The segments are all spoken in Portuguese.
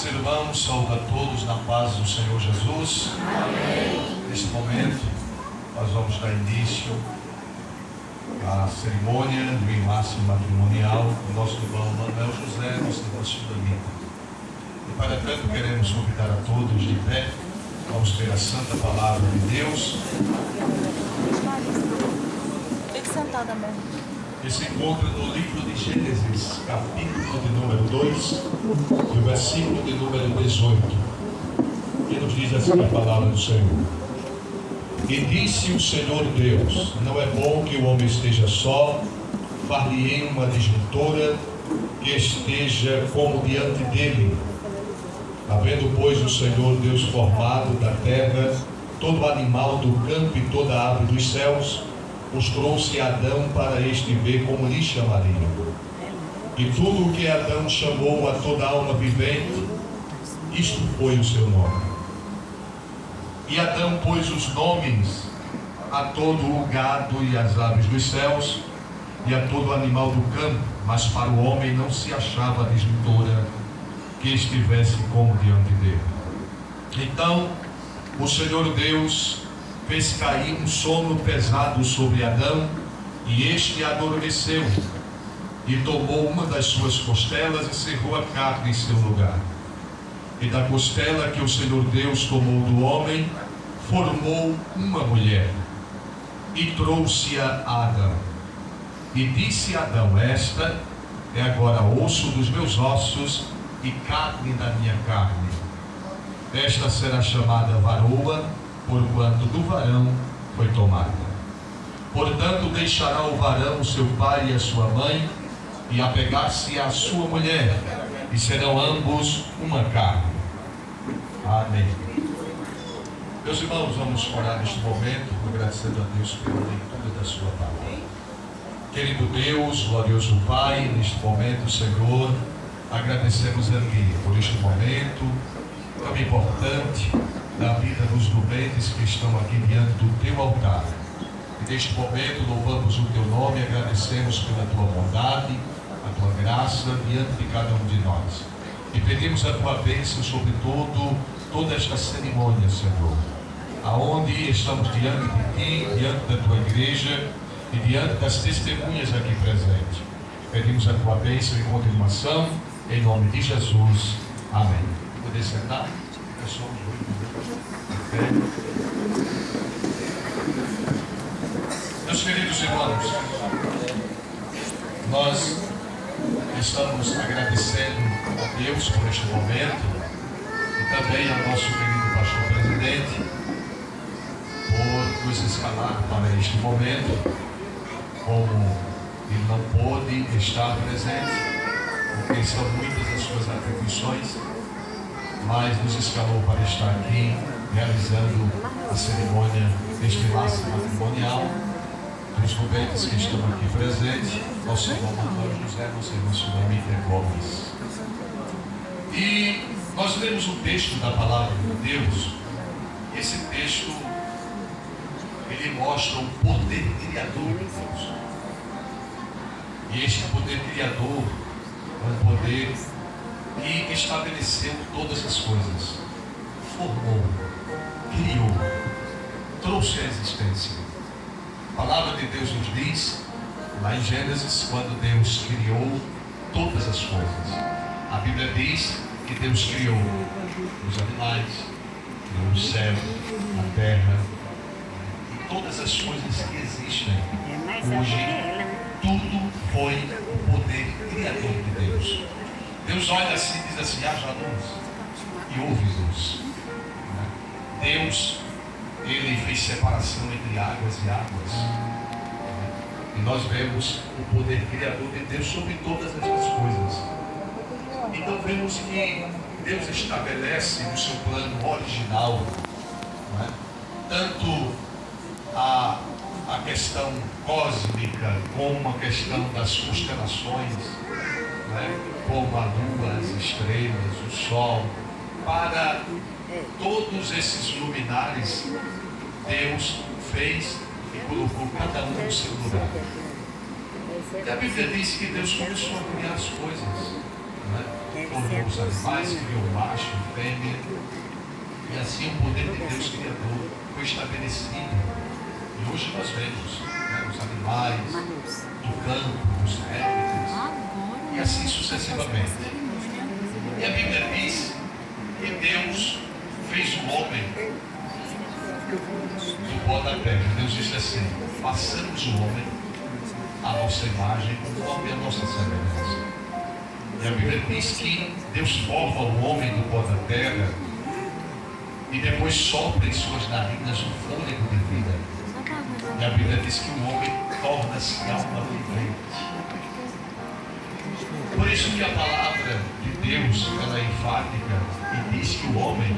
Irmãos, saúdo a todos na paz do Senhor Jesus. Amém. Neste momento, nós vamos dar início à cerimônia do enlace matrimonial do nosso irmão Manuel José, nosso irmão Sulamita. E para tanto, queremos convidar a todos de pé. Vamos ter a santa palavra de Deus. Fique sentada mesmo. Que se encontra no livro de Gênesis, capítulo de número 2, e o versículo de número 18, que nos diz assim a palavra do Senhor. E disse o Senhor Deus: não é bom que o homem esteja só, far-lhe-ei uma adjuntora que esteja como diante dele. Havendo, pois, o Senhor Deus formado da terra todo animal do campo e toda ave dos céus, mostrou-se a Adão para este ver como lhe chamaria. E tudo o que Adão chamou a toda alma vivente, isto foi o seu nome. E Adão pôs os nomes a todo o gado e as aves dos céus e a todo animal do campo, mas para o homem não se achava adjuntora que estivesse como diante dele. Então o Senhor Deus fez cair um sono pesado sobre Adão, e este adormeceu, e tomou uma das suas costelas e cerrou a carne em seu lugar. E da costela que o Senhor Deus tomou do homem, formou uma mulher, e trouxe-a a Adão. E disse Adão: esta é agora osso dos meus ossos e carne da minha carne. Esta será chamada varoa, porquanto do varão foi tomada. Portanto, deixará o varão o seu pai e a sua mãe, e apegar-se à sua mulher, e serão ambos uma carne. Amém. Meus irmãos, vamos orar neste momento, agradecendo a Deus pela leitura da sua palavra. Querido Deus, glorioso Pai, neste momento, Senhor, agradecemos a Ti por este momento tão importante da vida dos doentes que estão aqui diante do Teu altar. E neste momento louvamos o Teu nome e agradecemos pela Tua bondade, a Tua graça diante de cada um de nós. E pedimos a Tua bênção sobre toda esta cerimônia, Senhor, aonde estamos diante de Ti, diante da Tua igreja e diante das testemunhas aqui presentes. Pedimos a Tua bênção e continuação, em nome de Jesus. Amém. Poder sentar? Meus queridos irmãos, nós estamos agradecendo a Deus por este momento e também ao nosso querido pastor presidente por nos escalar para este momento. Como ele não pôde estar presente, porque são muitas as suas atribuições, mas nos escalou para estar aqui realizando a cerimônia deste laço matrimonial dos doentes que estão aqui presentes. nosso irmão Manuel José, nosso irmão Sulâmita Gomes. E nós lemos um texto da palavra de Deus. Esse texto, ele mostra o poder criador de Deus. E este poder criador é um poder que estabeleceu todas as coisas, formou, criou, trouxe à existência. A palavra de Deus nos diz, lá em Gênesis, quando Deus criou todas as coisas. A Bíblia diz que Deus criou os animais, criou o céu, a terra, e todas as coisas que existem hoje. Tudo foi o poder criador de Deus. Deus olha assim e diz assim: haja luz, e houve luz. Deus, ele fez separação entre águas e águas. E nós vemos o poder criador de Deus sobre todas essas coisas. Então vemos que Deus estabelece no seu plano original, não é? Tanto a questão cósmica, como a questão das constelações, né? Como a lua, as estrelas, o sol, para todos esses luminares, Deus fez e colocou cada um no seu lugar. E a Bíblia diz que Deus começou a criar as coisas, né? Colocou os animais, criou o macho, a fêmea, e assim o poder de Deus criador foi estabelecido. E hoje nós vemos, né, os animais do campo, os répteis, e assim sucessivamente. E a Bíblia diz que Deus fez o homem do pó da terra. Deus disse assim: façamos o homem à nossa imagem, conforme a nossa semelhança. E a Bíblia diz que Deus forma o homem do pó da terra e depois sopra em suas narinas o fôlego de vida. E a Bíblia diz que o homem torna-se alma vivente. Por isso que a palavra de Deus, ela é enfática e diz que o homem,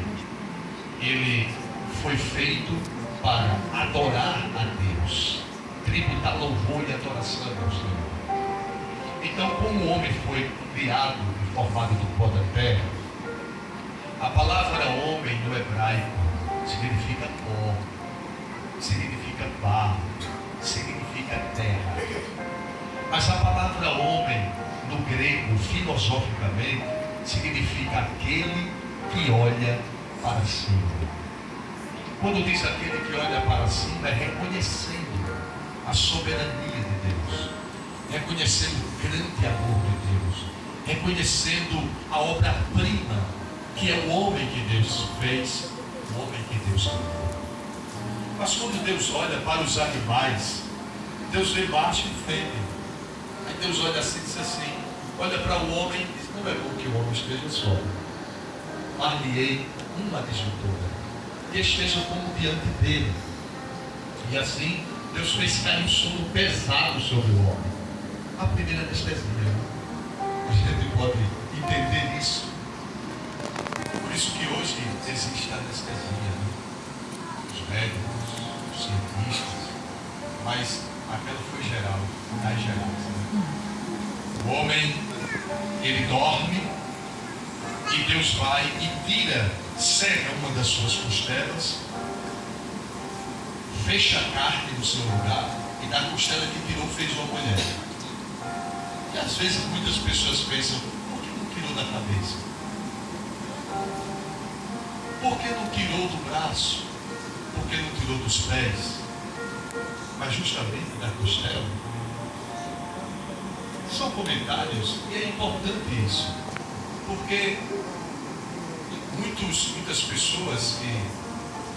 ele foi feito para adorar a Deus, tributar louvor e adoração ao Senhor. Então, como o homem foi criado e formado do pó da terra, a palavra homem no hebraico significa pó, significa barro, significa terra. Mas a palavra homem, no grego, filosoficamente, significa aquele que olha para cima. Quando diz aquele que olha para cima, é reconhecendo a soberania de Deus, reconhecendo o grande amor de Deus, reconhecendo a obra-prima que é o homem que Deus fez, o homem que Deus criou. Mas quando Deus olha para os animais, Deus vê macho e fêmea. Aí Deus olha assim e diz assim, olha para o homem e diz: não é bom que o homem esteja só. Mar-lhe-ei uma adjuntora e esteja como diante dele. E assim Deus fez cair um sono pesado sobre o homem. A primeira anestesia. A gente pode entender isso. Por isso que hoje existe a anestesia, né? Os médicos, os cientistas, mas aquela foi geral, das gerais, né? O homem, ele dorme e Deus vai e tira, cega uma das suas costelas, fecha a carne no seu lugar e da costela que tirou fez uma mulher. E às vezes muitas pessoas pensam: por que não tirou da cabeça? Por que não tirou do braço? Por que não tirou dos pés? Mas justamente da costela. São comentários e é importante isso, porque muitas pessoas que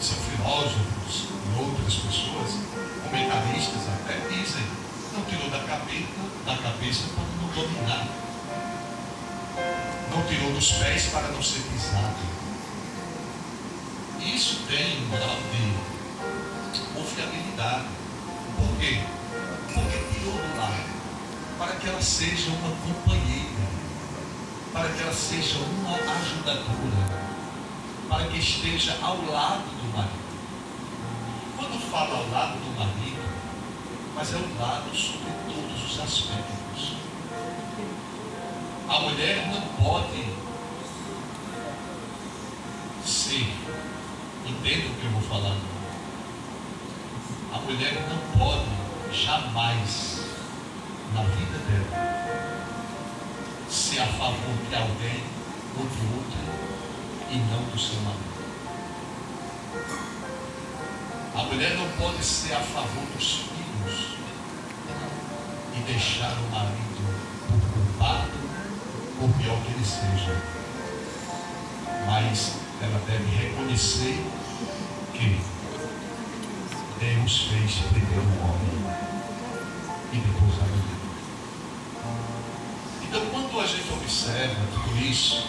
são filósofos e outras pessoas, comentaristas até, dizem: não tirou da cabeça para não dominar, não tirou dos pés para não ser pisado. Isso tem um grau de confiabilidade. Por quê? Porque tirou do lado para que ela seja uma companheira, para que ela seja uma ajudadora, para que esteja ao lado do marido. Quando falo ao lado do marido, mas é ao lado sobre todos os aspectos. A mulher não pode ser, entenda o que eu vou falar. A mulher não pode jamais, na vida dela, ser a favor de alguém ou de outra e não do seu marido. A mulher não pode ser a favor dos filhos e deixar o marido culpado, por pior que ele seja. Mas ela deve reconhecer que Deus fez primeiro o homem e depois a mulher. Então, quando a gente observa tudo isso,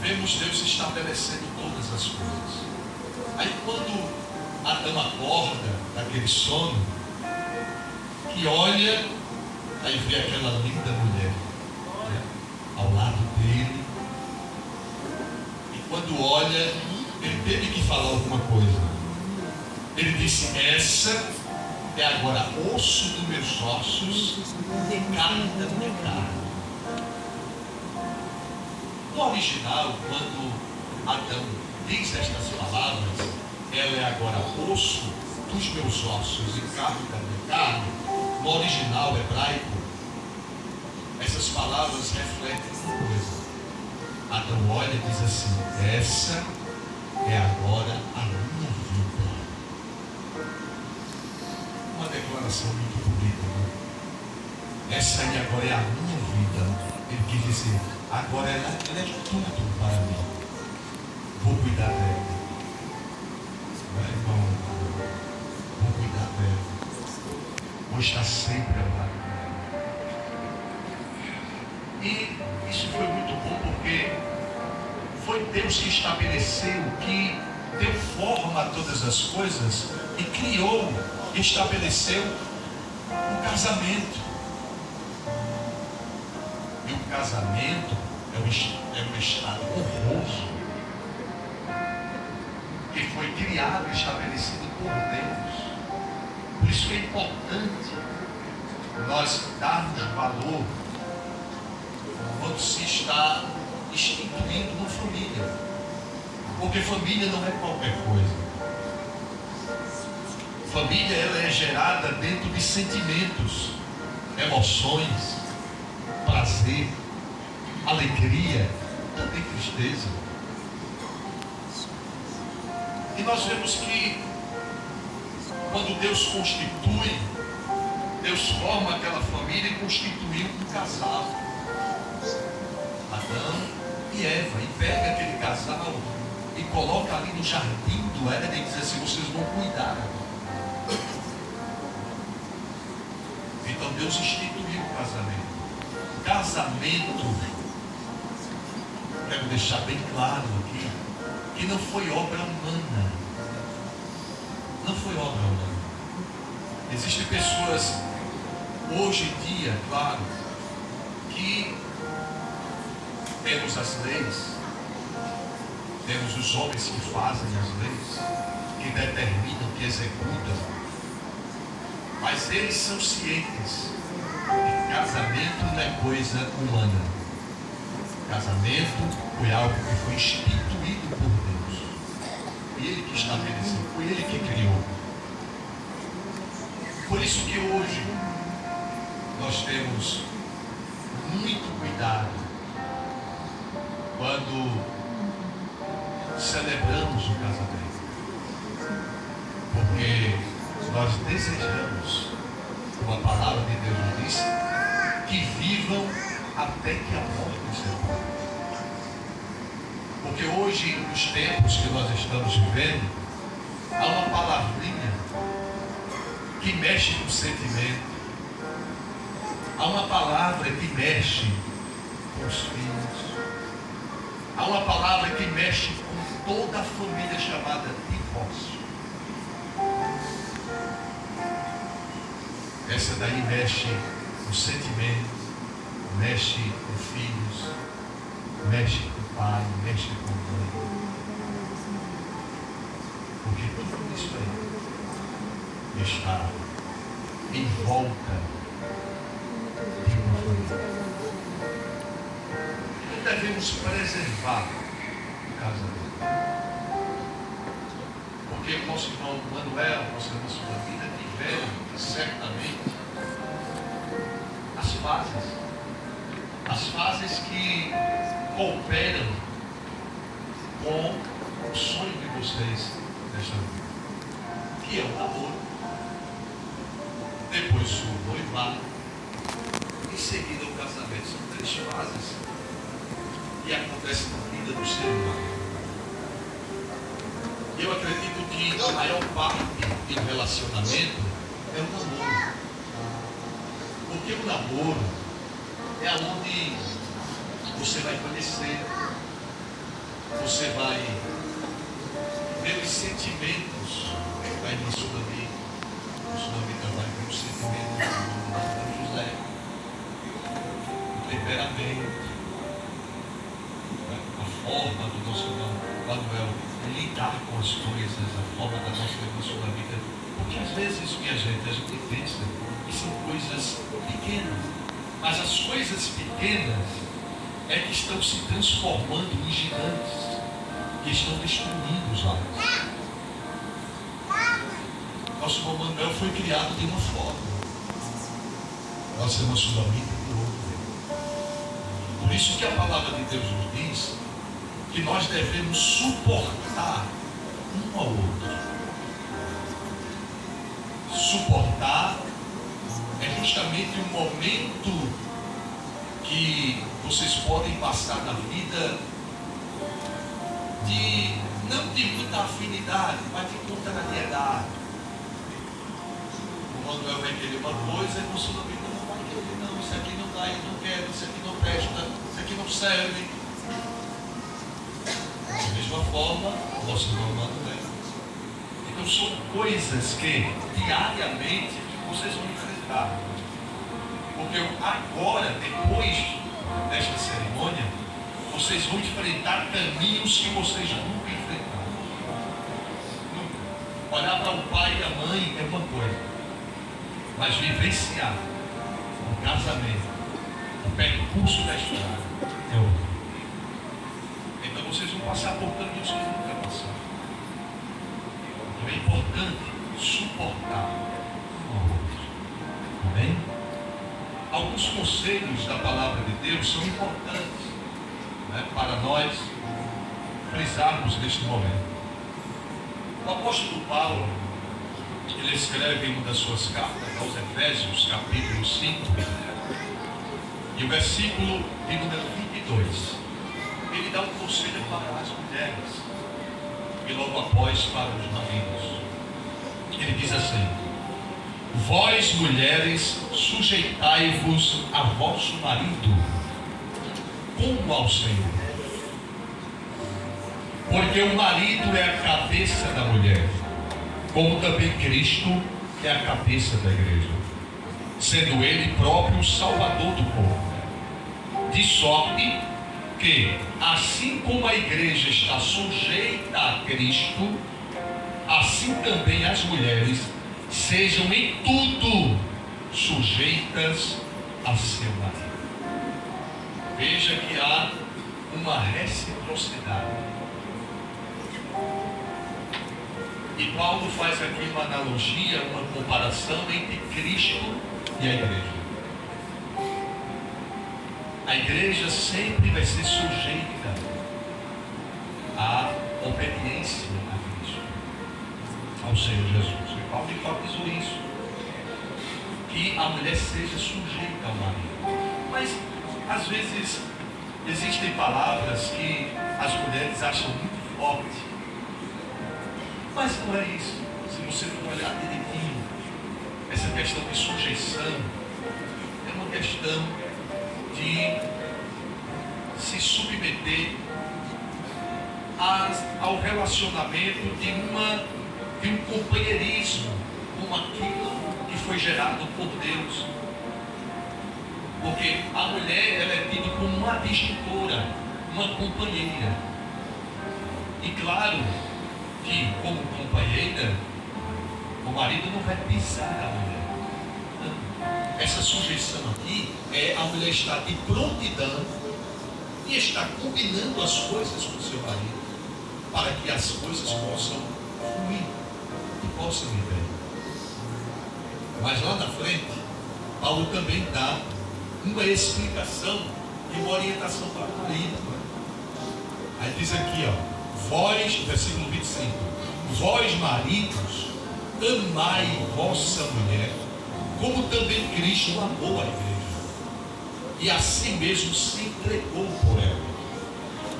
vemos Deus estabelecendo todas as coisas. Aí quando Adão acorda daquele sono, que olha, aí vê aquela linda mulher, né, ao lado dele, e quando olha, ele teve que falar alguma coisa. Ele disse: essa é agora osso dos meus ossos e carne da minha carne. No original, quando Adão diz estas palavras, ela é agora osso dos meus ossos e carne da minha carne. No original hebraico, essas palavras refletem uma coisa. Adão olha e diz assim: essa é agora a minha vida. Uma declaração muito bonita, né? Essa aí agora é a minha vida. Ele quis dizer: agora ela é tudo para mim. Vou cuidar dela. Meu irmão, vou cuidar dela. Vou estar sempre ao lado dela. E isso foi muito bom porque foi Deus que estabeleceu, que deu forma a todas as coisas e criou, estabeleceu o casamento. E o casamento é um estado honroso que foi criado e estabelecido por Deus. Por isso que é importante nós darmos valor quando se está instituindo uma família. Porque família não é qualquer coisa. Família, ela é gerada dentro de sentimentos, emoções, prazer, alegria, também tristeza. E nós vemos que quando Deus constitui, Deus forma aquela família e constituiu um casal, Adão e Eva, e pega aquele casal e coloca ali no jardim do Éden e diz assim: vocês vão cuidar. Então Deus instituiu o casamento. Casamento, quero deixar bem claro aqui, que não foi obra humana. Não foi obra humana. Existem pessoas hoje em dia, claro, que temos as leis, temos os homens que fazem as leis, que determinam, que executam, mas eles são cientes que casamento não é coisa humana. Casamento foi algo que foi instituído por Deus. Foi Ele que estabeleceu, foi Ele que criou. Por isso que hoje nós temos muito cuidado quando celebramos o casamento, porque nós desejamos, como a palavra de Deus nos diz, que vivam até que a morte os separe. Porque hoje, nos tempos que nós estamos vivendo, há uma palavrinha que mexe com o sentimento, há uma palavra que mexe com os filhos, há uma palavra que mexe com toda a família chamada divórcio. Essa daí mexe com sentimento, mexe com filhos, mexe com pai, mexe com mãe. Porque tudo isso aí está em volta de uma família. devemos preservar o casamento. Porque o nosso irmão Manuel, nosso irmão Sulamita, tiveram certamente as fases que cooperam com o sonho de vocês nesta vida, que é o namoro, depois o noivado, em seguida o casamento. São 3 fases que acontecem na vida do ser humano. Eu acredito que a maior parte do relacionamento é o namoro. Porque o namoro é onde você vai conhecer, você vai ver os sentimentos. Vai ver sua vida, vai ver os sentimentos do José, o temperamento, a forma do nosso irmão Manuel lidar com as coisas, a forma da nossa irmã vida. Porque às vezes, minha gente, a gente pensa que são coisas pequenas, mas as coisas pequenas é que estão se transformando em gigantes, que estão destruindo os lares. Nosso irmão Manuel foi criado de uma forma, nossa irmã Sulamita de outra. Por isso que a palavra de Deus nos diz que nós devemos suportar um ao outro. Suportar é justamente um momento que vocês podem passar na vida não de muita afinidade, mas de contrariedade. O Manuel vai querer uma coisa e você não vai querer, não, isso aqui não dá, eu não quero, isso aqui não presta, isso aqui não serve. Da mesma forma, o nosso irmão Manuel. Então são coisas que diariamente vocês vão enfrentar. Porque agora, depois desta cerimônia, vocês vão enfrentar caminhos que vocês nunca enfrentaram. Nunca. Olhar para o pai e a mãe é uma coisa, mas vivenciar o casamento, o percurso da estrada é outra. Então vocês vão passar por caminhos que nunca passaram. Então é importante suportar um ao outro. Amém? Alguns conselhos da palavra de Deus são importantes, né, para nós frisarmos neste momento. O apóstolo Paulo, ele escreve em uma das suas cartas aos Efésios, capítulo 5, e o versículo de número 22, ele dá um conselho para as mulheres e logo após para os maridos. Ele diz assim: vós mulheres, sujeitai-vos a vosso marido como ao Senhor, porque o marido é a cabeça da mulher, como também Cristo é a cabeça da igreja, sendo ele próprio o salvador do povo. De sorte que, assim como a igreja está sujeita a Cristo, assim também as mulheres sejam em tudo sujeitas a seu marido. Veja que há uma reciprocidade. E Paulo faz aqui uma analogia, uma comparação entre Cristo e a igreja. A igreja sempre vai ser sujeita à obediência a Cristo, ao Senhor Jesus. E Paulo enfatizou isso, que a mulher seja sujeita ao marido. Mas às vezes existem palavras que as mulheres acham muito fortes, mas não é isso. Se você for olhar direitinho, essa questão de sujeição é uma questão de se submeter ao relacionamento de um companheirismo com aquilo que foi gerado por Deus. Porque a mulher, ela é tida como uma adjutora, uma companheira. E claro que, como companheira, o marido não vai pisar a mulher. Não. Essa sujeição aqui é a mulher estar de prontidão e está combinando as coisas com o seu marido, para que as coisas possam fluir e possam ir bem. Mas lá na frente, Paulo também dá uma explicação e uma orientação para o marido. Aí diz aqui, vós, versículo 25, vós maridos, amai vossa mulher, como também Cristo amou a igreja, e assim mesmo se entregou por ela,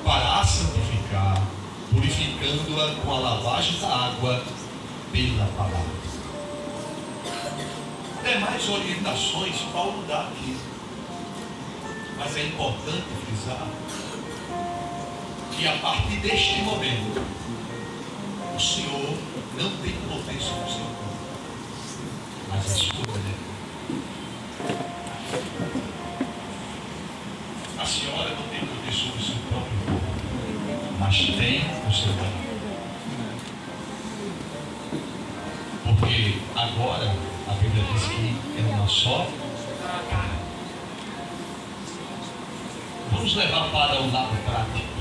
para a santificar, purificando-a com a lavagem da água pela palavra. Demais orientações Paulo dá aqui, mas é importante frisar que a partir deste momento o Senhor não tem poder sobre o seu corpo, mas a sua mulher. A senhora não tem poder sobre o seu próprio corpo, mas tem o seu marido. Porque agora a Bíblia diz que é uma só carne. Vamos levar para o lado prático.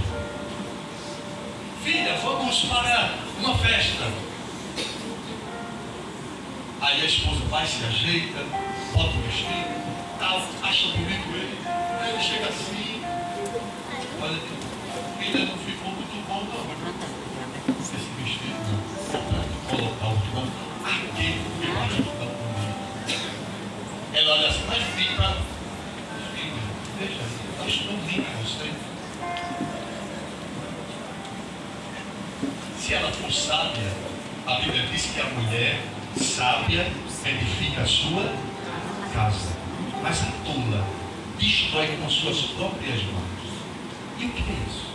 Filha, vamos para uma festa. Aí a esposa vai, se ajeita, bota o vestido, tal, acha bonito ele. Aí ele chega assim, olha, filha, não ficou muito bom não. Esse vestido não. Colocar o que não. Aquele que eu acho tão bonito. Ela olha assim, mas fica. Filha, deixa aí, eu acho tão lindo você. Se ela for sábia, a Bíblia diz que a mulher sábia edifica a sua casa, mas a tola destrói com as suas próprias mãos. E o que é isso?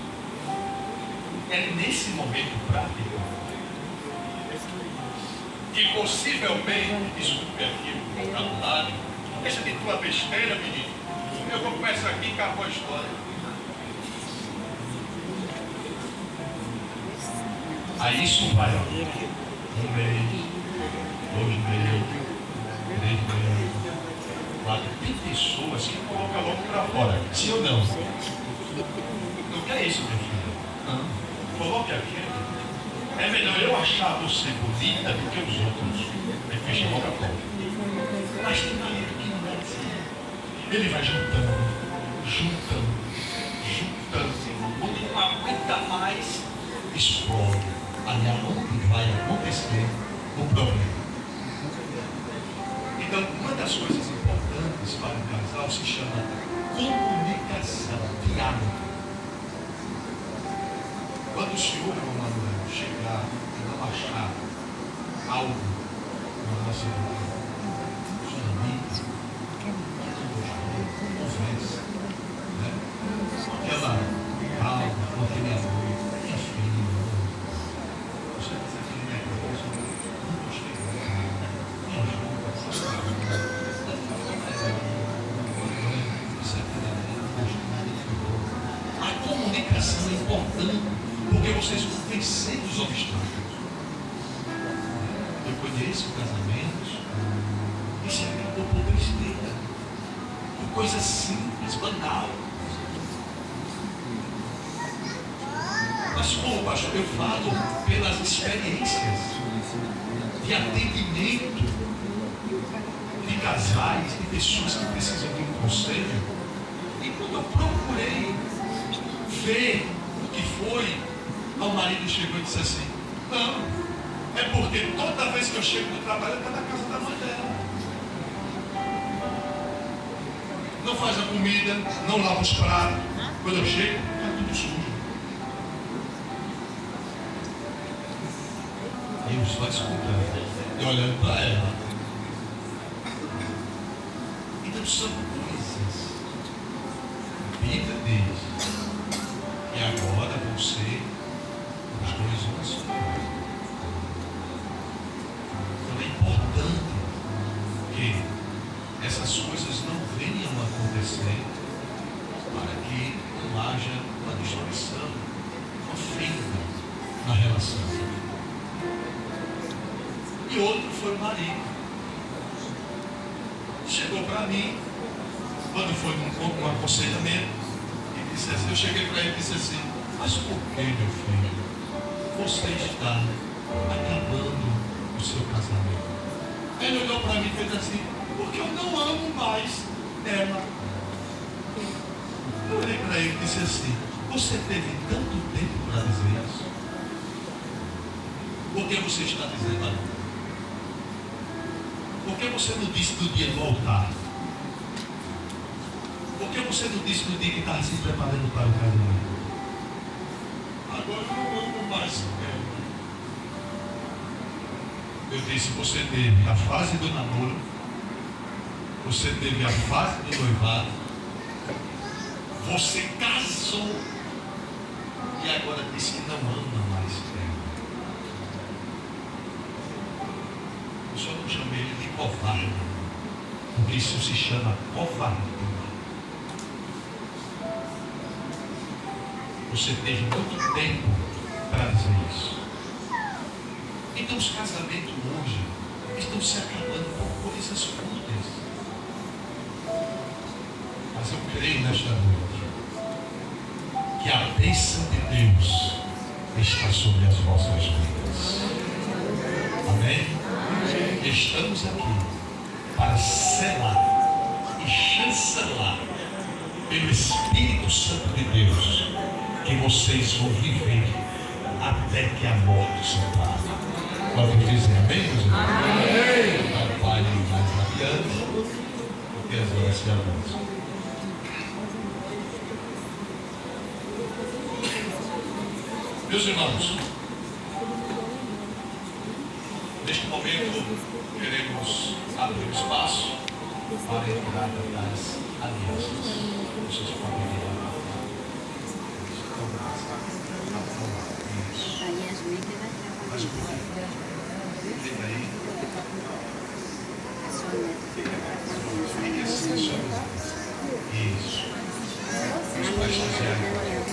É nesse momento prático que possivelmente, desculpe aqui o vocabulário, deixa de tua besteira, menino, eu vou começar aqui e acabou a história. Aí isso vai, 1 mês, 2 meses, 3 meses, 4. Tem pessoas que colocam logo para fora. Sim ou não? Não quer isso, minha filha? Não. Coloque aqui. É melhor eu achar você bonita do que os outros. Aí fecha logo a porta. Mas tem marido que não é assim. Ele vai juntando. Quando não aguenta mais, explode. Ali aonde vai acontecer o problema. Então, uma das coisas importantes para o casal se chama comunicação, diálogo. Quando o senhor ou uma mulher chegar e não achar algo na nossa vida, conversa, né? Aquela calma, aquele amor. A comunicação é importante porque vocês vão vencer os obstáculos. Eu conheço casamentos que se acabou por besteira, por coisa simples, banal. Mas como pastor, eu falo pelas experiências de atendimento de casais, de pessoas que precisam de um conselho. E quando eu procurei ver o que foi, o marido chegou e disse assim, não, é porque toda vez que eu chego no trabalho, eu estou na casa da mãe dela. Não faz a comida, não lava os pratos. Quando eu chego, está tudo sujo. E eu só escutando e olhando para ela. Então são coisas. A Bíblia diz que agora vão ser os dois uma só coisa. Então é importante que essas coisas não venham a acontecer para que não haja uma destruição, uma fenda na relação. E outro foi o marido. Chegou para mim, quando foi num aconselhamento, e disse assim, Eu cheguei para ele e disse assim: mas por que, meu filho, você está acabando o seu casamento? Ele olhou para mim e fez assim: porque eu não amo mais ela. Eu olhei para ele e disse assim: você teve tanto tempo para dizer isso? Por que você está dizendo agora? Por que você não disse no dia do altar? Por que você não disse no dia que estava se preparando para o casamento? Agora eu não amo mais ela. Eu disse: você teve a fase do namoro, você teve a fase do noivado, você casou e agora disse que não ama mais ela. Eu só não chamei ele de covarde, porque isso se chama covardia. Você teve muito tempo para dizer isso. Então os casamentos hoje estão se acabando por coisas fúteis. Mas eu creio nesta noite que a bênção de Deus está sobre as vossas vidas. Amém? Estamos aqui para selar e chancelar pelo Espírito Santo de Deus que vocês vão viver até que a morte se separe. Pode dizer amém, meus irmãos? Amém. Trabalhem mais adiante, porque as horas se avançam. Meus irmãos, neste momento queremos abrir espaço para a entrada das alianças. Vocês podem virar. Mas um pouquinho. Fica aí. Fique assim, só. Isso. Os pais estagiários.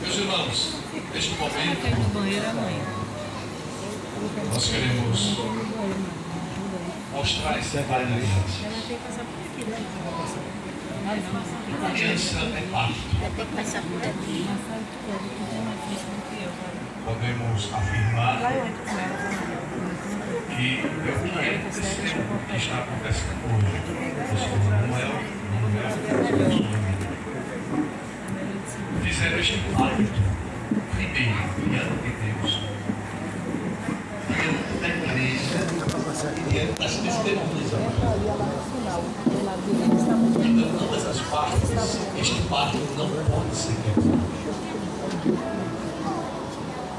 Meus irmãos, neste momento, nós queremos mostrar esse trabalho da aliança. A aliança é pacto. Podemos afirmar que eu quero o que está acontecendo hoje. Não é fizeram este pacto primeiro diante de Deus, diante da igreja e diante das testemunhas. Então, ambas as partes, este pacto não pode ser quebrado.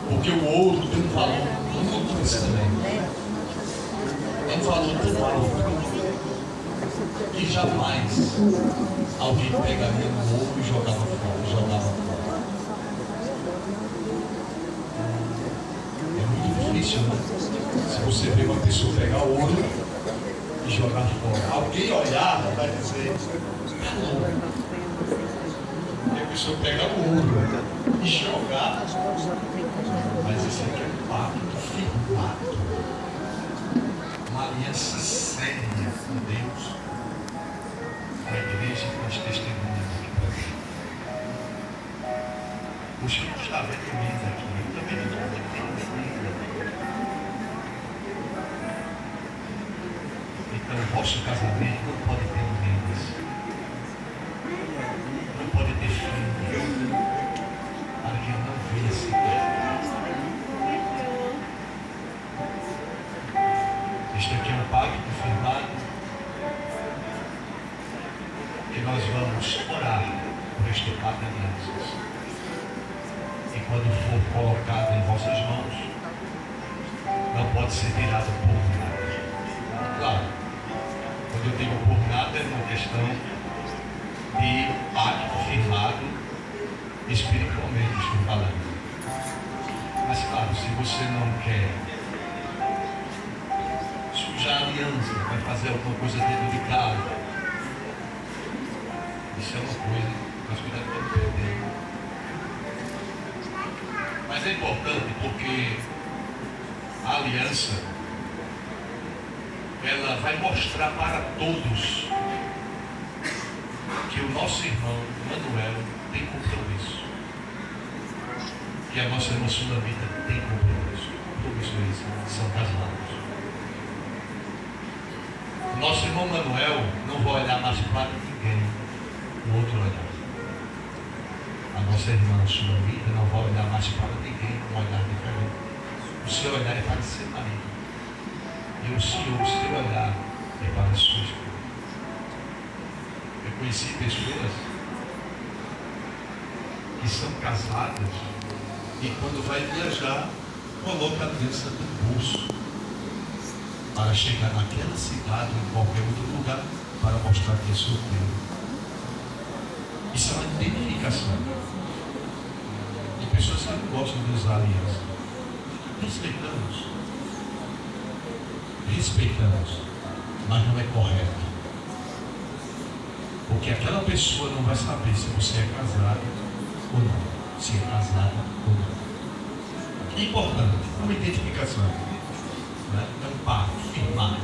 Porque o ouro tem um valor muito excelente. É um valor tão alto que jamais alguém pegaria no ouro e jogava fora. É muito difícil, né? Se você vê uma pessoa pegar o ouro e jogar fora, alguém olhar vai dizer: não. E a pessoa pega o ouro e jogar. Mas isso aqui é um pacto firmado, uma aliança séria com Deus, com a igreja e com as testemunhas aqui para mim. Os que não está vendo menos aqui, eu também não estou vendo. Então o vosso casamento não pode ter menos, não pode ter fim. Este aqui é um pacto firmado que nós vamos orar por este pacto de alianças. E quando for colocado em vossas mãos, não pode ser tirado por nada. Claro, quando eu digo por nada, é uma questão de pacto firmado espiritualmente, estou falando. Mas claro, se você não quer sujar a aliança, vai fazer alguma coisa dentro de casa, isso é uma coisa, mas cuidado para não perder. Mas é importante porque a aliança, ela vai mostrar para todos que o nosso irmão Manuel tem compromisso. E a nossa irmã Sulamita tem compromisso. Compromisso é isso, são casados. O nosso irmão Manuel não vai olhar mais para ninguém no outro olhar. A nossa irmã Sulamita não vai olhar mais para ninguém com um olhar diferente. O seu olhar é para seu marido. E o seu olhar é para a sua esposa. Eu conheci pessoas que são casadas e quando vai viajar, coloca a aliança no bolso para chegar naquela cidade ou em qualquer outro lugar para mostrar que é solteiro. Isso é uma identificação. E pessoas que não gostam de usar aliança. Respeitamos, mas não é correto. Porque aquela pessoa não vai saber se você é casado ou não. Se é casada ou não. É importante, é uma identificação. Né? É um pacto firmado.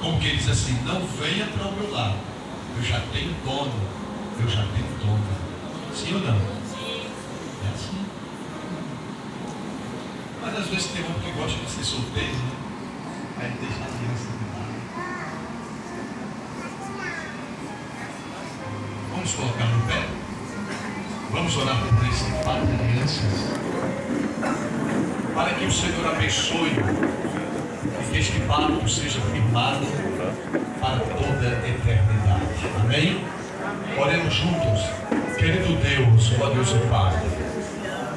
Como que ele diz assim, não venha para o meu lado. Eu já tenho dono. Eu já tenho dona. Sim ou não? É assim. Mas às vezes tem um que gosta de ser solteiro, né? Aí deixa a aliança de lado. Vamos colocar no pé? Vamos orar por esse pacto de alianças? Para que o Senhor abençoe e que este pacto seja firmado para toda a eternidade. Amém? Oremos juntos. Querido Deus, ó Deus e Pai,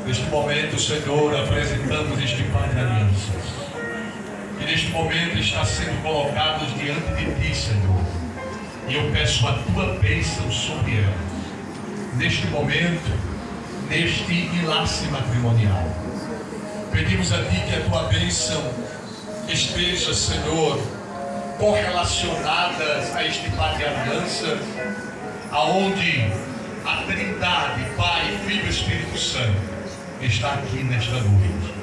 neste momento, Senhor, apresentamos este pacto de alianças. Que neste momento está sendo colocado diante de Ti, Senhor. E eu peço a Tua bênção sobre ela. Neste momento, neste enlace matrimonial. Pedimos a Ti que a Tua bênção esteja, Senhor, correlacionadas a este pacto de aliança, aonde a Trindade, Pai, Filho e Espírito Santo, está aqui nesta noite.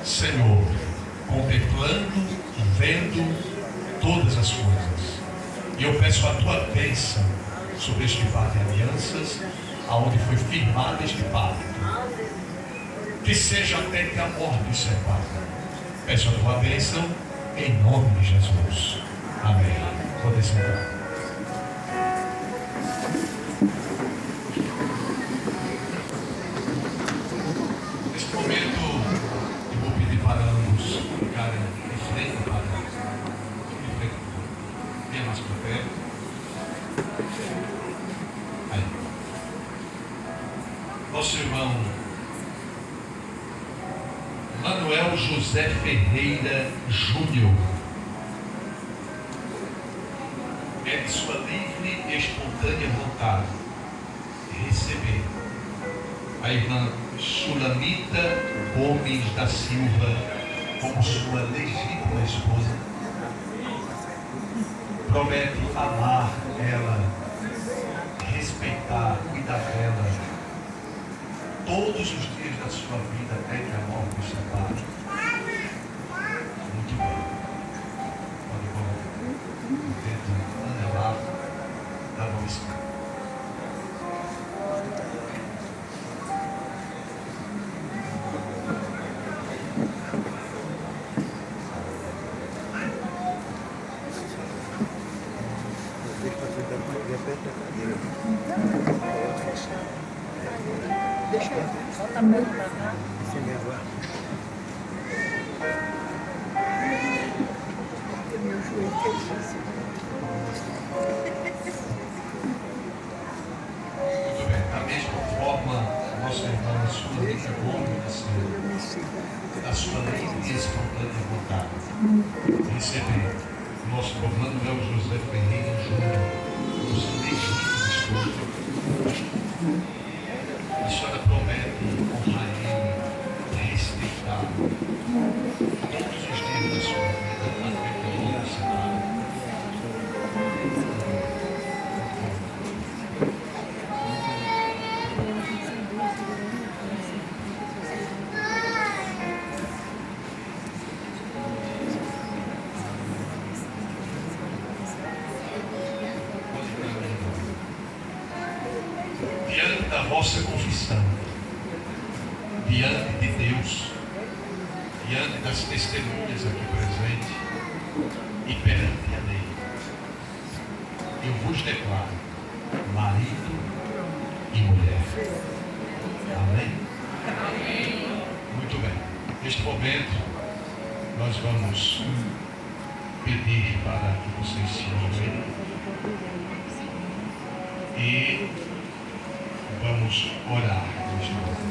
Senhor, contemplando e vendo todas as coisas. E eu peço a Tua bênção sobre este pacto de alianças, aonde foi firmado este pacto. Que seja até que a morte separe. Peço a Tua bênção em nome de Jesus. Amém. Pode sentar. Neste momento, eu vou pedir para ambos ficarem de frente para de frente. Venha mais para perto. Aí. Nosso irmão Manuel José Ferreira Júnior é de sua livre e espontânea vontade receber a irmã Sulamita Gomes da Silva como sua legítima esposa. Promete amar ela, respeitar, cuidar dela todos os dias da sua vida até que a morte os separe. Muito bem. Pode colocar dentro anelar da mão esquerda. Deixa eu volta a perna pra cá. nossa irmã Sulita Gomes, da sua livre e espontânea vontade. Receber o nosso Manuel José Ferreira Júnior, o seu legítimo esposo. A senhora promete honrar ele, respeitá-lo todos os dias da sua vida, até que ele nos separe. Diante da vossa confissão, diante de Deus, diante das testemunhas aqui presentes e perante a lei, eu vos declaro marido e mulher. Amém? Muito bem. Neste momento, nós vamos pedir para que vocês se ajoelhem e vamos orar neste momento.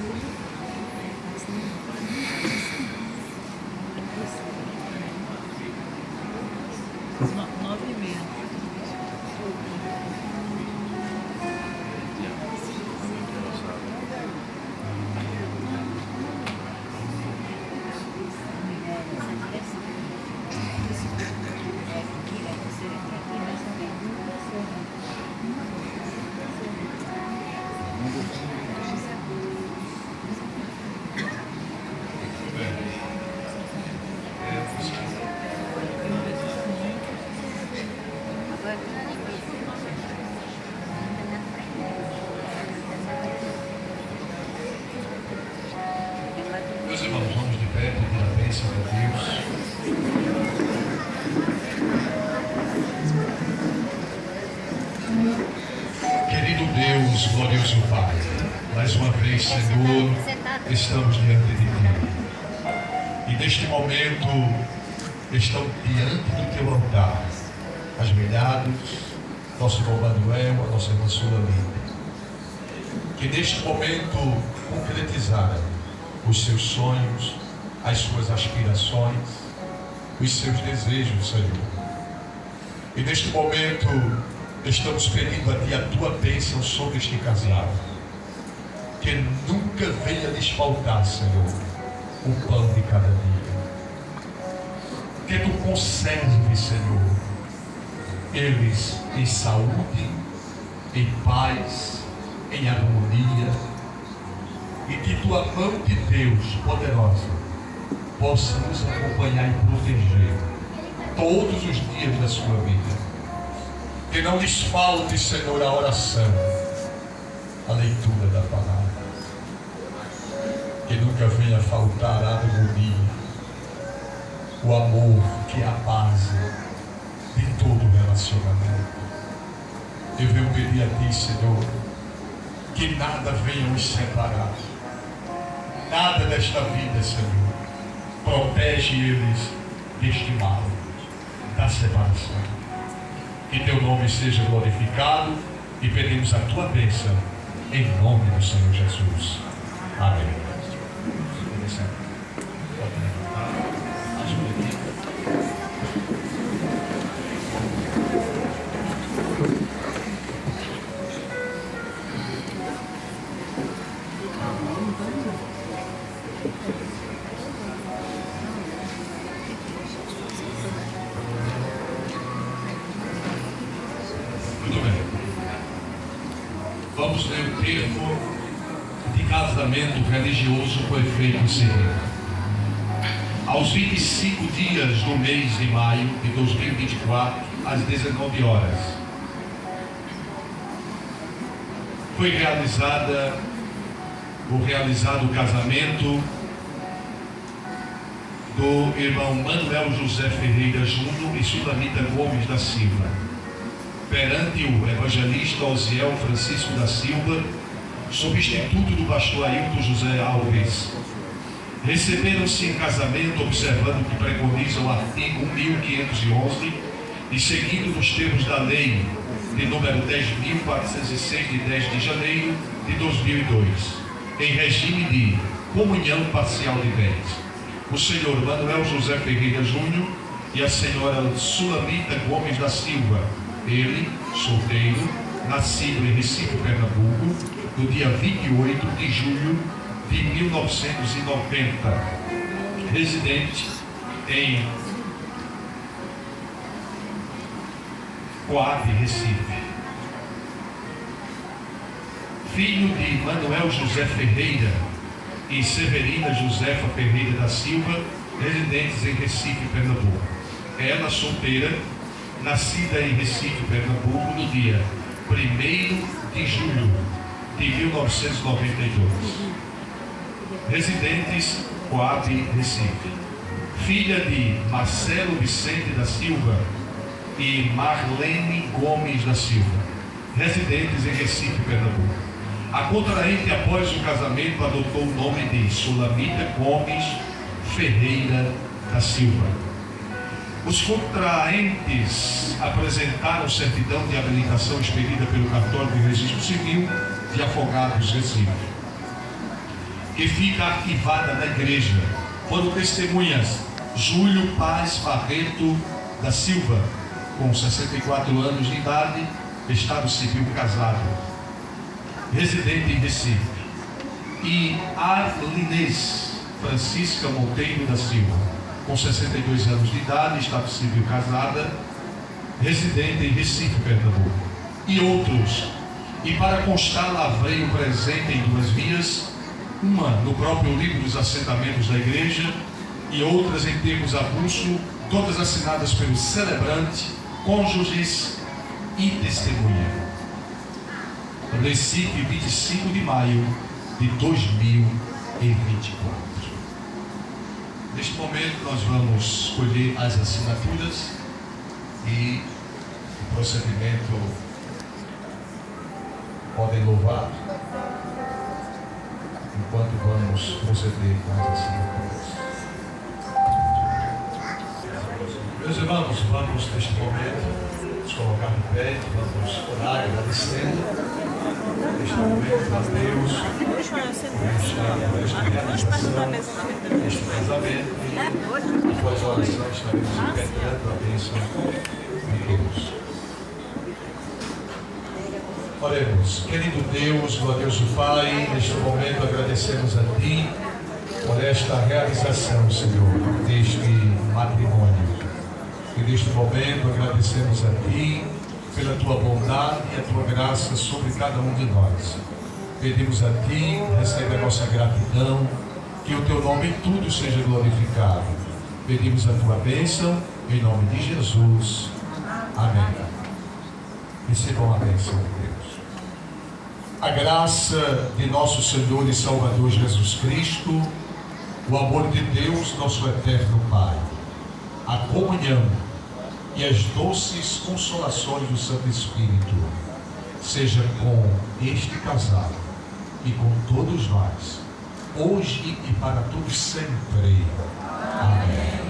Meus irmãos, vamos de pé, pedir a bênção de Deus. Querido Deus, glorioso Pai, mais uma vez, Senhor, estamos diante de Ti. E neste momento, estão diante do Teu altar, ajoelhados, nosso irmão Manuel, a nossa irmã Sulamita, que neste momento concretizaram os seus sonhos, as suas aspirações, os seus desejos, Senhor. E neste momento estamos pedindo a Ti a Tua bênção sobre este casal, que nunca venha lhes faltar, Senhor, o pão de cada dia. Que Tu conserve, Senhor, eles em saúde, em paz, em harmonia, e que Tua mão de Deus poderosa possa nos acompanhar e proteger todos os dias da sua vida. Que não lhes falte, Senhor, a oração, a leitura da palavra. Que nunca venha faltar a harmonia, o amor, que é a base de todo relacionamento. Eu venho pedir a Ti, Senhor, que nada venha nos separar, nada desta vida, Senhor. Protege eles deste mal, da separação. Que Teu nome seja glorificado e pedimos a Tua bênção em nome do Senhor Jesus. Amém. Pode levantar. Muito bem. Vamos ler o termo de casamento religioso com efeito civil. Aos 25 dias do mês de maio de 2024, às 19 horas, foi realizado o casamento do irmão Manuel José Ferreira Júnior e Sulamita Gomes da Silva, perante o evangelista Osiel Francisco da Silva, substituto do pastor Ailton José Alves. Receberam-se em casamento observando o que preconiza o artigo 1511 e seguindo nos termos da lei de número 10.406 de 10 de janeiro de 2002, em regime de comunhão parcial de bens. O senhor Manuel José Ferreira Júnior e a senhora Sulamita Gomes da Silva, ele, solteiro, nascido em Recife, Pernambuco, no dia 28 de julho de 1990, residente em Coab, Recife. Filho de Manuel José Ferreira e Severina Josefa Ferreira da Silva, residentes em Recife, Pernambuco. Ela, solteira, nascida em Recife, Pernambuco, no dia 1º de julho de 1992. Residentes, Coab, Recife. Filha de Marcelo Vicente da Silva e Marlene Gomes da Silva, residentes em Recife, Pernambuco. A contraente, após o casamento, adotou o nome de Sulamita Gomes Ferreira da Silva. Os contraentes apresentaram certidão de habilitação expedida pelo Cartório de Registro Civil de Afogados, Recife, que fica arquivada na igreja. Foram testemunhas Júlio Paz Barreto da Silva, com 64 anos de idade, estado civil, casado, residente em Recife, e Arlinês Francisca Monteiro da Silva, com 62 anos de idade, estado civil, casada, residente em Recife, Pernambuco, e outros. E para constar, lavrei o presente em 2 vias, uma no próprio livro dos assentamentos da igreja e outras em termos avulso, todas assinadas pelo celebrante, cônjuges e testemunha. Recife, 25 de maio de 2024. Neste momento nós vamos escolher as assinaturas e o procedimento podem louvar enquanto vamos proceder com as assinaturas. Meus irmãos, vamos neste momento nos colocar de pé, vamos orar agradecendo neste momento a Deus por esta realização, este casamento, e após a oração estaremos impetrando a bênção de Deus. Oremos. Querido Deus, glorioso Pai, neste momento agradecemos a Ti por esta realização, Senhor, deste matrimônio. E neste momento agradecemos a Ti pela Tua bondade e a Tua graça sobre cada um de nós. Pedimos a Ti, recebe a nossa gratidão, que o Teu nome em tudo seja glorificado. Pedimos a Tua bênção, em nome de Jesus. Amém. Recebam a bênção de Deus. A graça de nosso Senhor e Salvador Jesus Cristo, o amor de Deus, nosso eterno Pai, a comunhão e as doces consolações do Santo Espírito seja com este casal e com todos nós, hoje e para todos sempre. Amém.